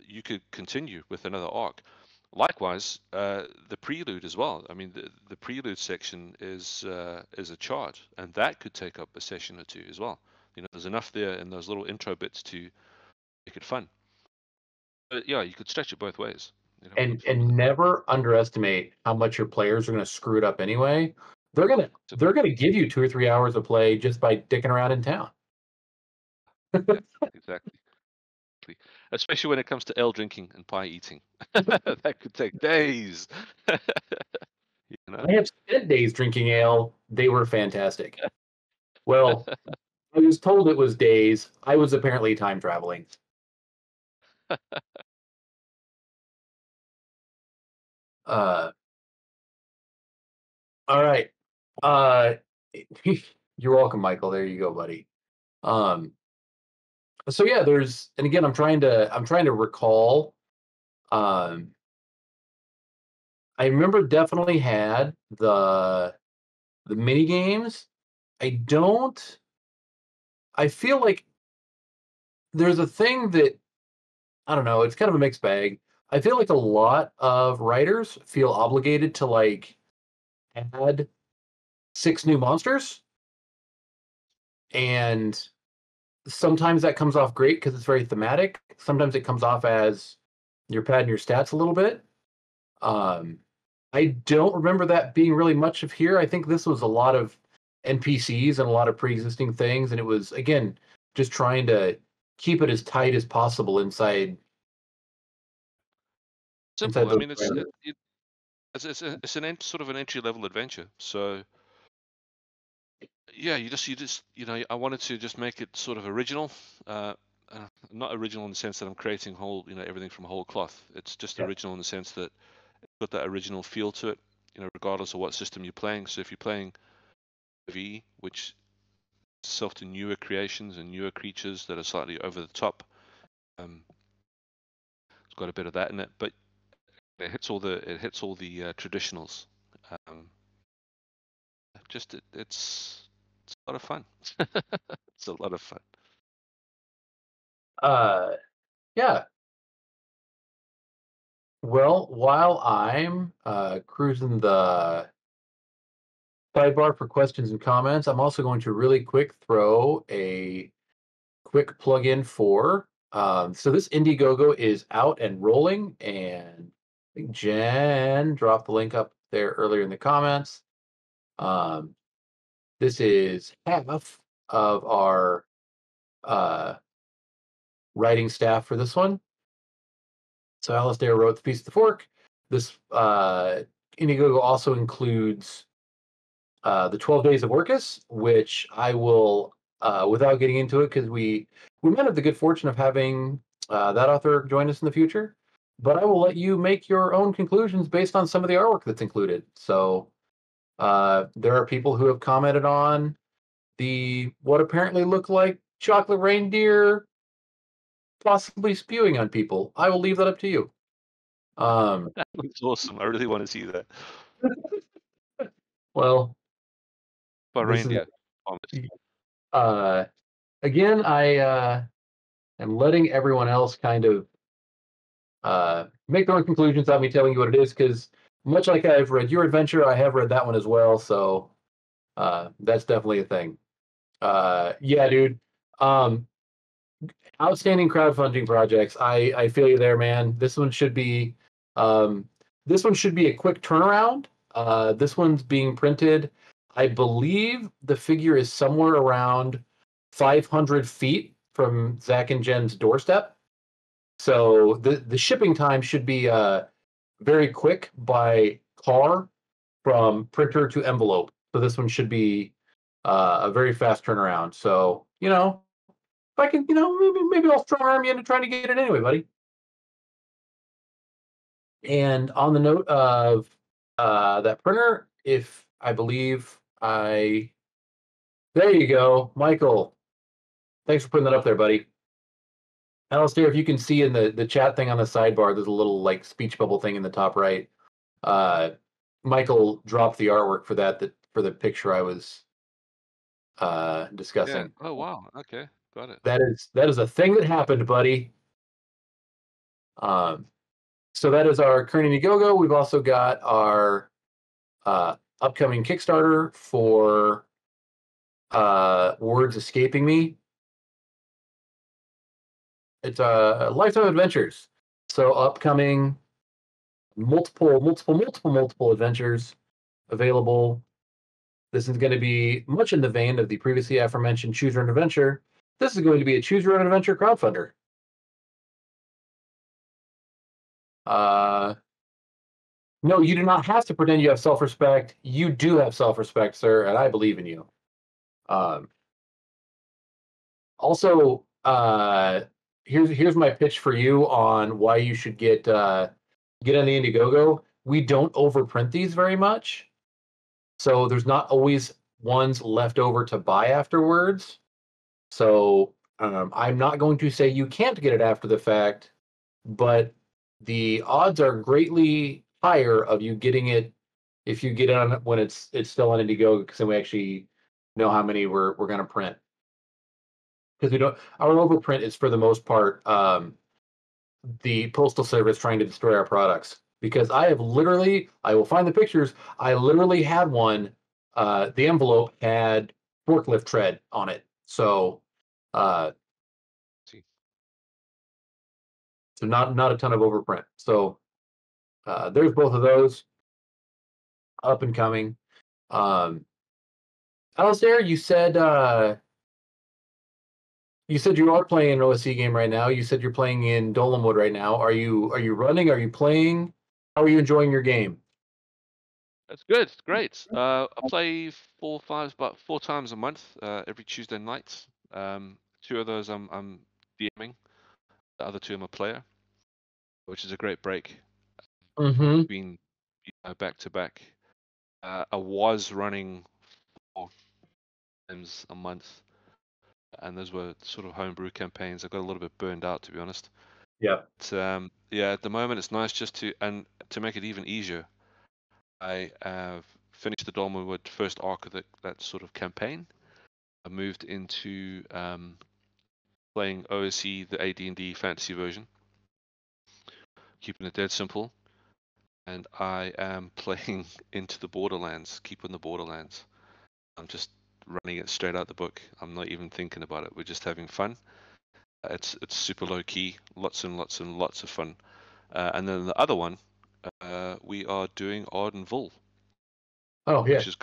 you could continue with another arc. Likewise, the prelude as well. I mean, the prelude section is a chart, and that could take up a session or two as well. There's enough there in those little intro bits to make it fun. But yeah, you could stretch it both ways. Have a lot and of fun with and it. never underestimate how much your players are going to screw it up anyway. They're gonna So, they're gonna give you 2 or 3 hours of play just by dicking around in town. yeah, exactly. Especially when it comes to ale drinking and pie eating. That could take days. you know? I have spent days drinking ale. They were fantastic. Well, I was told it was days. I was apparently time traveling. Uh, all right. Uh, you're welcome, Michael. There you go, buddy. Um, so yeah, and again, I'm trying to recall. Um, I remember definitely had the mini games. I don't. I feel like there's a thing that I don't know. It's kind of a mixed bag. I feel like a lot of writers feel obligated to like add 6 new monsters, and sometimes that comes off great because it's very thematic. Sometimes it comes off as you're padding your stats a little bit. Um, I don't remember that being really much of here. I think this was a lot of NPCs and a lot of pre-existing things, and it was again just trying to keep it as tight as possible inside Simple. I those mean, parameters. it's sort of an entry level adventure. So yeah, I wanted to just make it sort of original. Not original in the sense that I'm creating everything from whole cloth. It's just Yeah, original in the sense that it's got that original feel to it, regardless of what system you're playing. So if you're playing V, which is self to newer creations and newer creatures that are slightly over the top, um, it's got a bit of that in it, but it hits all the traditionals. Um, it's a lot of fun. It's a lot of fun. uh, yeah. Well, while I'm cruising the sidebar for questions and comments, I'm also going to really quick throw a quick plug-in for. So this Indiegogo is out and rolling, and I think Jen dropped the link up there earlier in the comments. Um, this is half of our uh, writing staff for this one. So Alasdair wrote The Feast of the Fork. This Indiegogo also includes the 12 Days of Orcus, which I will, without getting into it, because we might have the good fortune of having that author join us in the future. But I will let you make your own conclusions based on some of the artwork that's included. So there are people who have commented on the what apparently look like chocolate reindeer possibly spewing on people. I will leave that up to you. That looks awesome. I really want to see that. Well, By this is reindeer. Promise. uh, again, I am letting everyone else kind of make their own conclusions on me telling you what it is, because much like I've read your adventure, I have read that one as well. So that's definitely a thing. Yeah, dude. Um, Outstanding crowdfunding projects. I feel you there, man. Um, this one should be a quick turnaround. This one's being printed. I believe the figure is somewhere around 500 feet from Zach and Jen's doorstep. So the shipping time should be very quick by car from printer to envelope. So this one should be a very fast turnaround. So if I can, maybe I'll strong arm you into trying to get it anyway, buddy. And on the note of that printer, if I believe there you go, Michael. Thanks for putting that up there, buddy. Alistair, if you can see in the chat thing on the sidebar, there's a little like speech bubble thing in the top right. Michael dropped the artwork for for the picture I was Yeah. discussing. Oh wow. Okay. Got it. That is a thing that happened, buddy. Um, so that is our current Indiegogo. We've also got our upcoming Kickstarter for Words Escaping Me. It's Lifetime Adventures. So upcoming multiple adventures available. This is going to be much in the vein of the previously aforementioned Choose Your Own Adventure. This is going to be a Choose Your Own Adventure crowdfunder. No, you do not have to pretend you have self-respect. You do have self-respect, sir, and I believe in you. Also, here's my pitch for you on why you should get on the Indiegogo. We don't overprint these very much, so there's not always ones left over to buy afterwards. So I'm not going to say you can't get it after the fact, but the odds are greatly higher of you getting it if you get it on when it's still on Indiegogo, because then we actually know how many we're going to print. Because we don't, our overprint is for the most part the postal service trying to destroy our products. Because I will find the pictures. I literally had one. The envelope had forklift tread on it, so See. so not a ton of overprint. So there's both of those up and coming. Alistair, you said you are playing an OSC game right now. You said you're playing in Dolemwood right now. Are you running? Are you playing? How are you enjoying your game? That's good. It's great. I play about 4 times a month, every Tuesday night. 2 of those I'm DMing. The other 2 I'm a player, which is a great break. Mm-hmm. Being back to back. I was running 4 times a month, and those were sort of homebrew campaigns. I got a little bit burned out, to be honest. Yeah. But, yeah, at the moment it's nice just to make it even easier. I have finished the Dolmenwood first arc of that sort of campaign. I moved into playing OSE, the AD&D fantasy version, keeping it dead simple. And I am playing Into the Borderlands, keeping the Borderlands. I'm just running it straight out the book. I'm not even thinking about it. We're just having fun. It's super low key, lots and lots and lots of fun. And then the other one, we are doing Arden Vull, Oh yeah. which is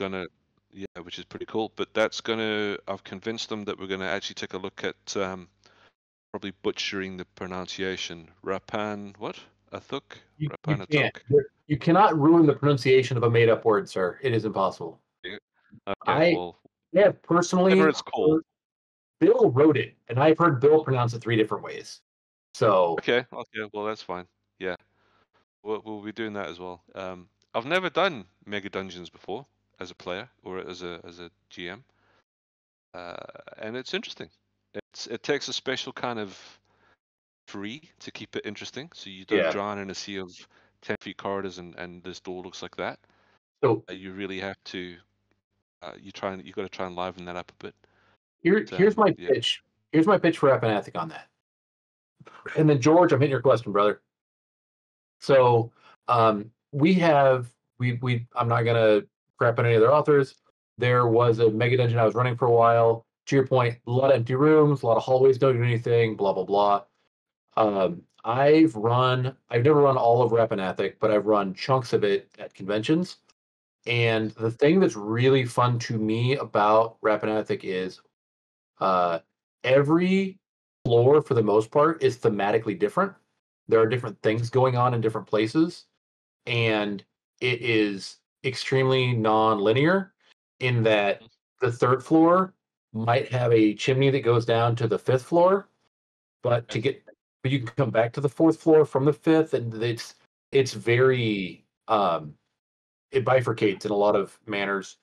which is pretty cool. But I've convinced them that we're gonna actually take a look at probably butchering the pronunciation. Rapan, what? Thuk, You can't. Rapanatuk. You cannot ruin the pronunciation of a made-up word, sir. It is impossible. Yeah. Okay, I well, have whatever personally it's called. heard Bill wrote it, and I've heard Bill pronounce it 3 different ways. So, Okay, well that's fine. Yeah, we'll be doing that as well. I've never done Mega Dungeons before as a player or as a GM, and it's interesting. It takes a special kind of free to keep it interesting, so you don't yeah. drown in a sea of 10 feet corridors and this door looks like that. So, You really have to you got to try and liven that up a bit. here's my Yeah. pitch. Here's my pitch for Appanathic on that. And then George, I'm hitting your question, brother. So, we have we I'm not gonna crap on any other authors. There was a mega dungeon I was running for a while. To your point, a lot of empty rooms, a lot of hallways, don't do anything, blah blah blah. I've never run all of Rappanathic, but I've run chunks of it at conventions. And the thing that's really fun to me about Rappanathic is uh, every floor, for the most part, is thematically different. There are different things going on in different places, and it is extremely non-linear in that the third floor might have a chimney that goes down to the fifth floor, but Okay. but you can come back to the fourth floor from the fifth, and it's very it bifurcates in a lot of manners,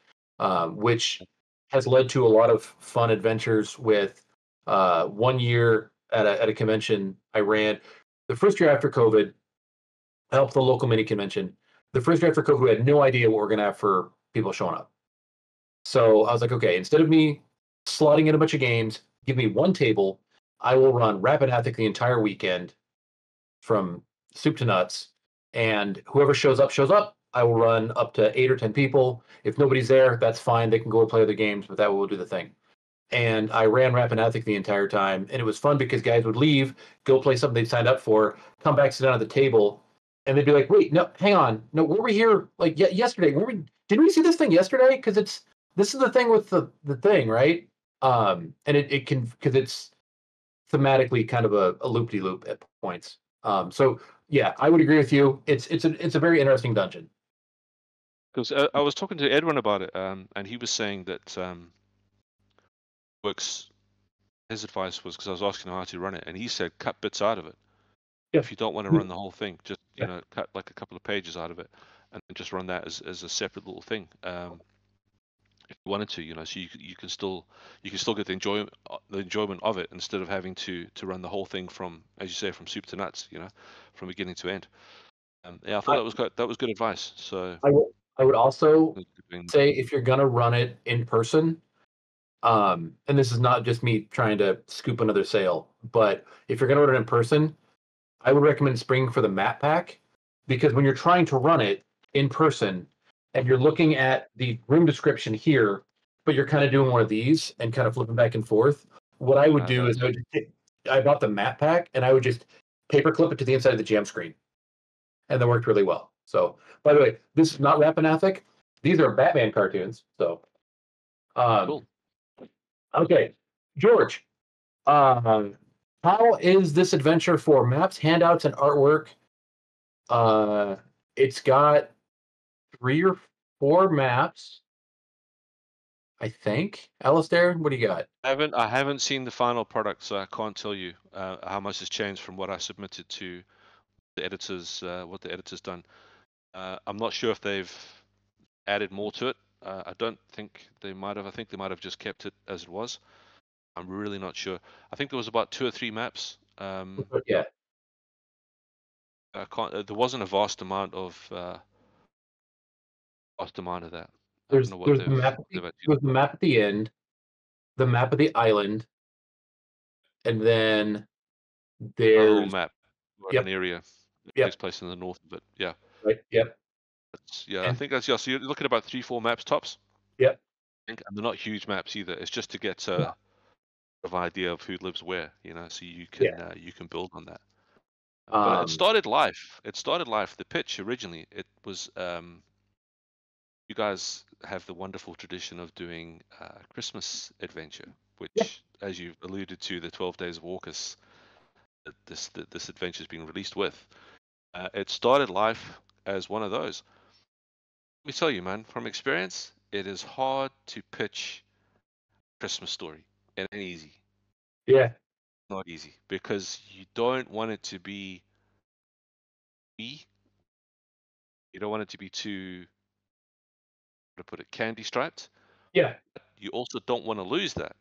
which has led to a lot of fun adventures. With one year at a convention I ran, the first year after COVID, I helped the local mini convention. The first year after COVID, we had no idea what we're gonna have for people showing up. So I was like, okay, instead of me slotting in a bunch of games, give me one table. I will run Rapid Athic the entire weekend from soup to nuts. And whoever shows up, shows up. I will run up to 8 or 10 people. If nobody's there, that's fine. They can go and play other games, but that will do the thing. And I ran Rapid Athic the entire time. And it was fun because guys would leave, go play something they'd signed up for, come back, sit down at the table, and they'd be like, wait, no, hang on. No, were we here like yesterday? Didn't we see this thing yesterday? Because this is the thing with the thing, right? And it can, because it's thematically kind of a loop-de-loop at points. So yeah, I would agree with you. It's a very interesting dungeon. Because I was talking to Edwin about it, and he was saying that works. His advice was because I was asking him how to run it, and he said cut bits out of it. Yeah, If you don't want to run the whole thing, just yeah. cut like a couple of pages out of it, and then just run that as a separate little thing. If you wanted to, so you can still get the enjoyment of it instead of having to run the whole thing from, as you say, from soup to nuts, from beginning to end. Yeah, I thought I, that was good advice. So I would also that's a good thing. say if you're gonna run it in person, and this is not just me trying to scoop another sale, but if you're gonna run it in person, I would recommend spring for the map pack, because when you're trying to run it in person and you're looking at the room description here, but you're kind of doing one of these and kind of flipping back and forth, what I would do is I bought the map pack and I would just paperclip it to the inside of the jam screen, and that worked really well. So, by the way, this is not Rappanathic. These are Batman cartoons. So, um, Cool. okay, George, um, how is this adventure for maps, handouts, and artwork? Uh, it's got 3 or 4 maps, I think. Alasdair, what do you got? I haven't seen the final product, so I can't tell you how much has changed from what I submitted to the editors, what the editor's done. I'm not sure if they've added more to it. I don't think they might have. I think they might have just kept it as it was. I'm really not sure. I think there was about 2 or 3 maps. Yeah, I can't. There wasn't a vast amount of that. I don't know what there's they've actually. the map at the end, the map of the island, and then A little there's map or an yep, area that takes yep, place in the north of it. Yeah, right, yep, I and think that's, yeah. So you're looking at about 3, 4 maps tops. yep. I think, and they're not huge maps either. It's just to get No, a of idea of who lives where, so yeah. you can build on that. But it Um, started life. It started life. The pitch originally, it was you guys have the wonderful tradition of doing Christmas adventure, yeah, which, as you've alluded to, the 12 Days of Orcus, this adventure is being released with. It started life as one of those. Let me tell you, man, from experience, it is hard to pitch a Christmas story. It ain't easy. Yeah, Not easy because you don't want it to be me. You don't want it to be too, how to put it, candy striped. yeah, You also don't want to lose that.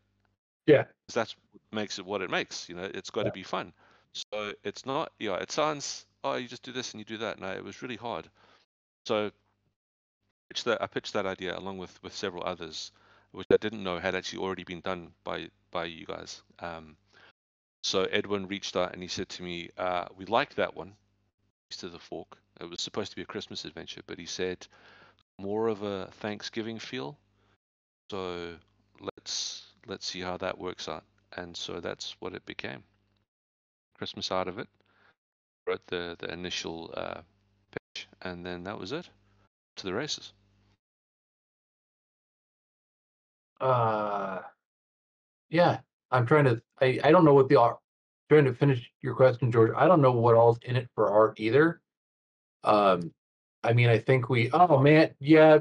yeah, 'Cause that's what makes it what it makes. It's got to be fun. So it's not, yeah, it sounds, oh, you just do this and you do that. No, it was really hard. So I pitched that idea along with several others, which I didn't know had actually already been done by you guys. So Edwin reached out and he said to me, we liked that one, East of the Fork. It was supposed to be a Christmas adventure, but he said more of a Thanksgiving feel. So let's see how that works out. And so that's what it became. Christmas out of it. Wrote the initial pitch, and then that was it. To the races. uh, yeah. I'm trying to. I don't know what the art. Trying to finish your question, George. I don't know what all's in it for art either. Um, I mean, I think we. Oh man, yeah.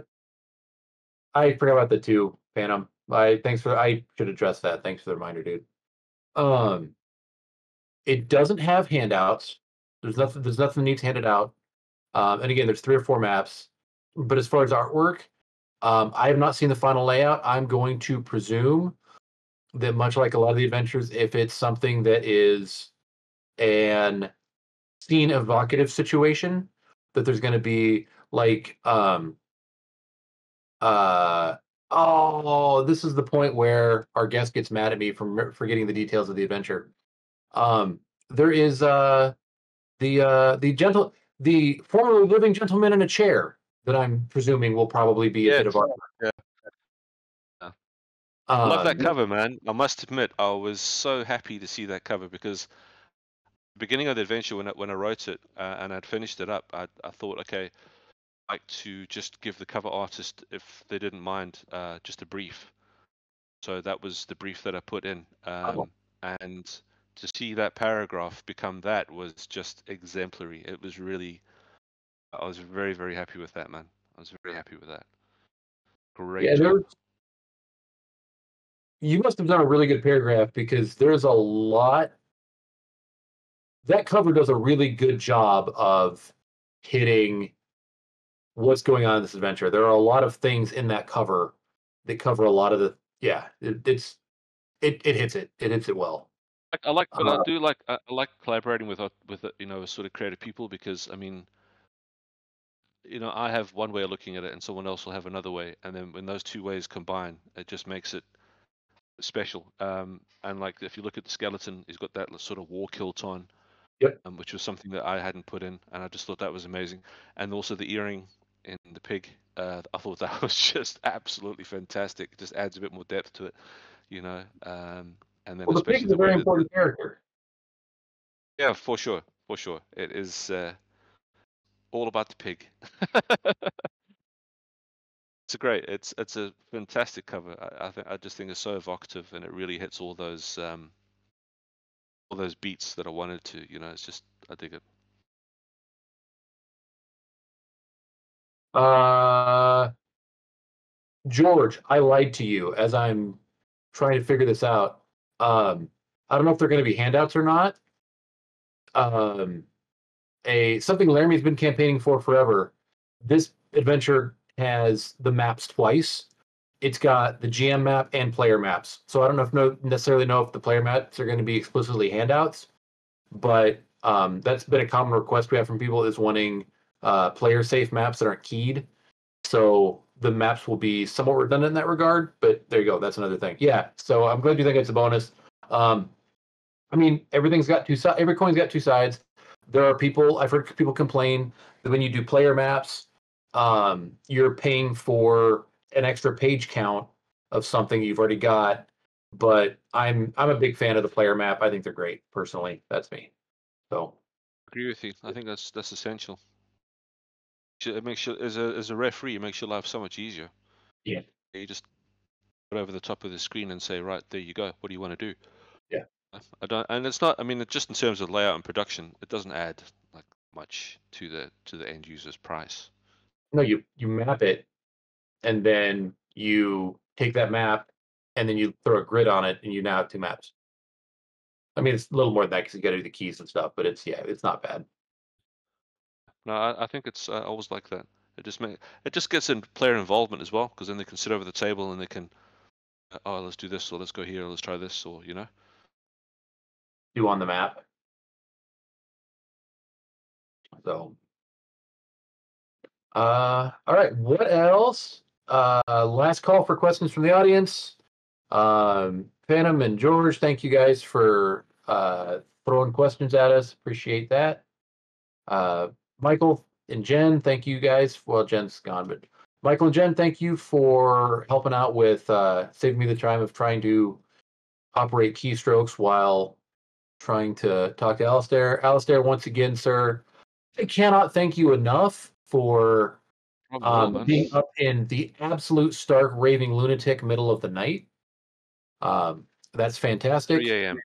I forgot about the two Phantom. I should address that. Thanks for the reminder, dude. Um, it doesn't have handouts. There's nothing that needs handed out. And again, there's 3 or 4 maps. But as far as artwork, I have not seen the final layout. I'm going to presume that much like a lot of the adventures, if it's something that is an scene evocative situation, that there's going to be like uh oh, this is the point where our guest gets mad at me for forgetting the details of the adventure. Um, there is the formerly living gentleman in a chair that I'm presuming will probably be a bit of Yes. art. Yeah. Yeah. I love that Um, cover, man. I must admit, I was so happy to see that cover because beginning of the adventure when I wrote it and I'd finished it up, I thought, okay, I'd like to just give the cover artist, if they didn't mind, just a brief. So that was the brief that I put in. oh, And to see that paragraph become that was just exemplary. It was really, I was very, very happy with that, man. I was very happy with that. Great yeah, job. you must have done a really good paragraph because there's a lot. That cover does a really good job of hitting what's going on in this adventure. There are a lot of things in that cover that cover a lot of the. Yeah, it hits it. It hits it well. But I Uh, do like, I like collaborating with sort of creative people because I mean, I have one way of looking at it and someone else will have another way, and then when those two ways combine, it just makes it special. And like if you look at the skeleton, he's got that sort of war kilt on, yep. which was something that I hadn't put in, and I just thought that was amazing. And also the earring in the pig, I thought that was just absolutely fantastic. It just adds a bit more depth to it, you know. And then Well, the pig especially is a the way very that, important character. yeah, for sure, it is all about the pig. It's a fantastic cover. I just think it's so evocative, and it really hits all those beats that I wanted to. It's just I dig it. Uh, George, I lied to you as I'm trying to figure this out. I don't know if they're going to be handouts or not. Um, a something Laramie's been campaigning for forever. This adventure has the maps twice. It's got the GM map and player maps. So I don't know if necessarily know if the player maps are going to be explicitly handouts, but that's been a common request we have from people is wanting player safe maps that aren't keyed. So the maps will be somewhat redundant in that regard, but there you go. That's another thing. Yeah. So I'm glad you think it's a bonus. Um, I mean, everything's got two sides. Every coin's got two sides. There are people. I've heard people complain that when you do player maps, you're paying for an extra page count of something you've already got. But I'm a big fan of the player map. I think they're great. Personally, that's me. So Agree with you. I think that's essential. It makes you as a referee, it makes your life so much easier. yeah, You just put over the top of the screen and say, right, there you go. What do you want to do? yeah. I don't, and it's not. I mean, just in terms of layout and production, it doesn't add like much to the end user's price. No, you map it, and then you take that map, and then you throw a grid on it, and you now have two maps. I mean, it's a little more than that because you got to do the keys and stuff, but it's not bad. No, I think it's always like that. It just gets in player involvement as well, because then they can sit over the table and they can, oh, let's do this, or let's go here, or let's try this, or Do on the map. So, all right. What else? Last call for questions from the audience. Phantom and George, thank you guys for throwing questions at us. Appreciate that. Michael and Jen, thank you guys. Well, Jen's gone, but Michael and Jen, thank you for helping out with saving me the time of trying to operate keystrokes while trying to talk to Alasdair. Alasdair, once again, sir, I cannot thank you enough for problem at all, man. being up in the absolute stark raving lunatic middle of the night. That's fantastic. 3 a.m.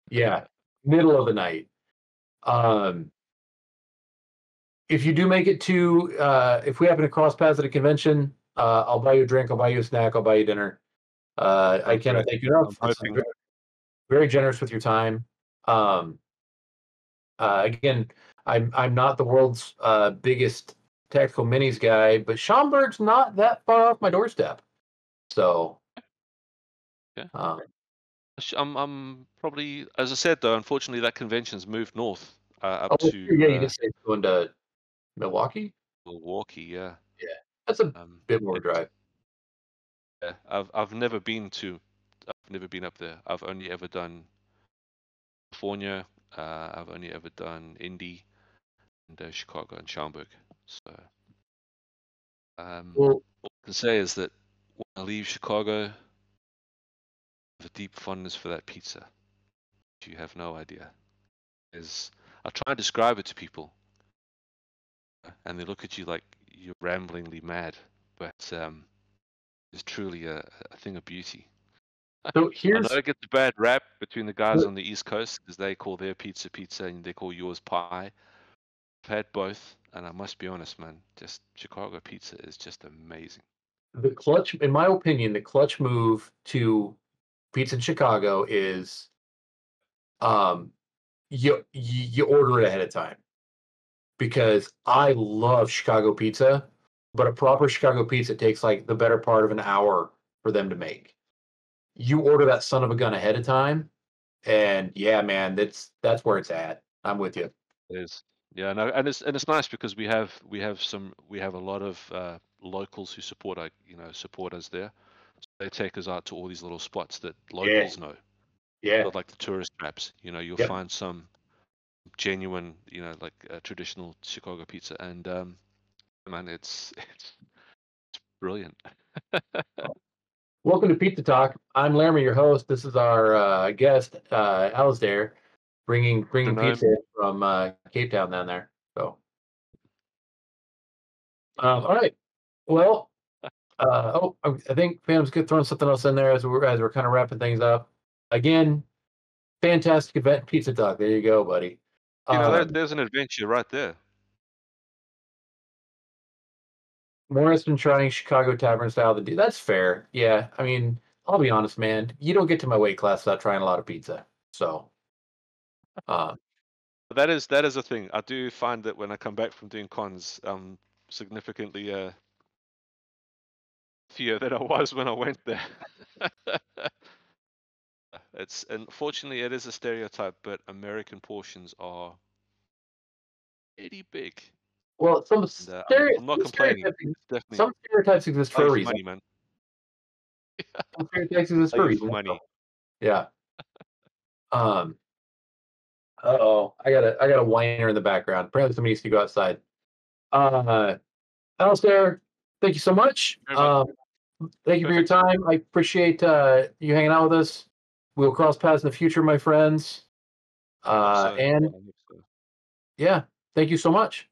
Yeah, middle of the night. If you do make it to, if we happen to cross paths at a convention, I'll buy you a drink, I'll buy you a snack, I'll buy you dinner. I cannot thank you enough. I'm It's hoping. very, very generous with your time. Again, I'm not the world's biggest tactical minis guy, but Schaumburg's not that far off my doorstep. So, Yeah. um, I'm probably, as I said though, unfortunately that convention's moved north up oh, to yeah, you just say going to Milwaukee. Milwaukee. Yeah. Yeah, that's a bit more It, drive. yeah. I've never been up there. I've only ever done California. I've only ever done Indy and Chicago and Schaumburg. So Well, all I can say is that when I leave Chicago, I have a deep fondness for that pizza. You have no idea. Is I try and describe it to people, and they look at you like you're ramblingly mad, but it's truly a thing of beauty. so I know here's it gets a bad rap between the guys on the East Coast because they call their pizza pizza and they call yours pie. I've had both, and I must be honest, man, just Chicago pizza is just amazing. the clutch, in my opinion, the clutch move to pizza in Chicago is um you order it ahead of time because I love Chicago pizza, but a proper Chicago pizza takes like the better part of an hour for them to make. You order that son of a gun ahead of time, and yeah, man, that's where it's at. I'm with you. It is. Yeah, no, and it's nice because we have a lot of locals who support us there. So they take us out to all these little spots that Yeah, locals know, yeah, not like the tourist traps. You'll yep. find some genuine, like traditional Chicago pizza, and man, it's brilliant. Welcome to Pizza Talk. I'm Laramie, your host. This is our guest, Alasdair, bringing Genome. pizza from Cape Town down there. So, all right. Well, I think Phantom's good throwing something else in there as we're kind of wrapping things up. Again, fantastic event, Pizza Talk. There you go, buddy. There's an adventure right there. Morris been trying Chicago Tavern style to do. That's fair. Yeah, I mean, I'll be honest, man. You don't get to my weight class without trying a lot of pizza. So, uh, That is a thing. I do find that when I come back from doing cons, significantly heavier than I was when I went there. It's unfortunately it is a stereotype, but American portions are pretty big. well, And I'm not complaining. It's definitely some stereotypes exist for value a for reason. money, man. Some stereotypes exist for a Value for reason. money. Yeah. Um. Uh-oh. I got a whiner in the background. Apparently, somebody needs to go outside. Alistair, thank you so much. Very much. Thank you for your Perfect. time. I appreciate you hanging out with us. We'll cross paths in the future, my friends. Hope so. And I hope so. yeah, thank you so much.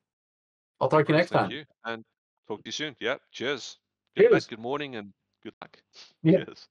I'll talk to you next Thank time. you, and talk to you soon. Yeah. Cheers. Good night, Cheers. good morning, and good luck. Yeah. Cheers.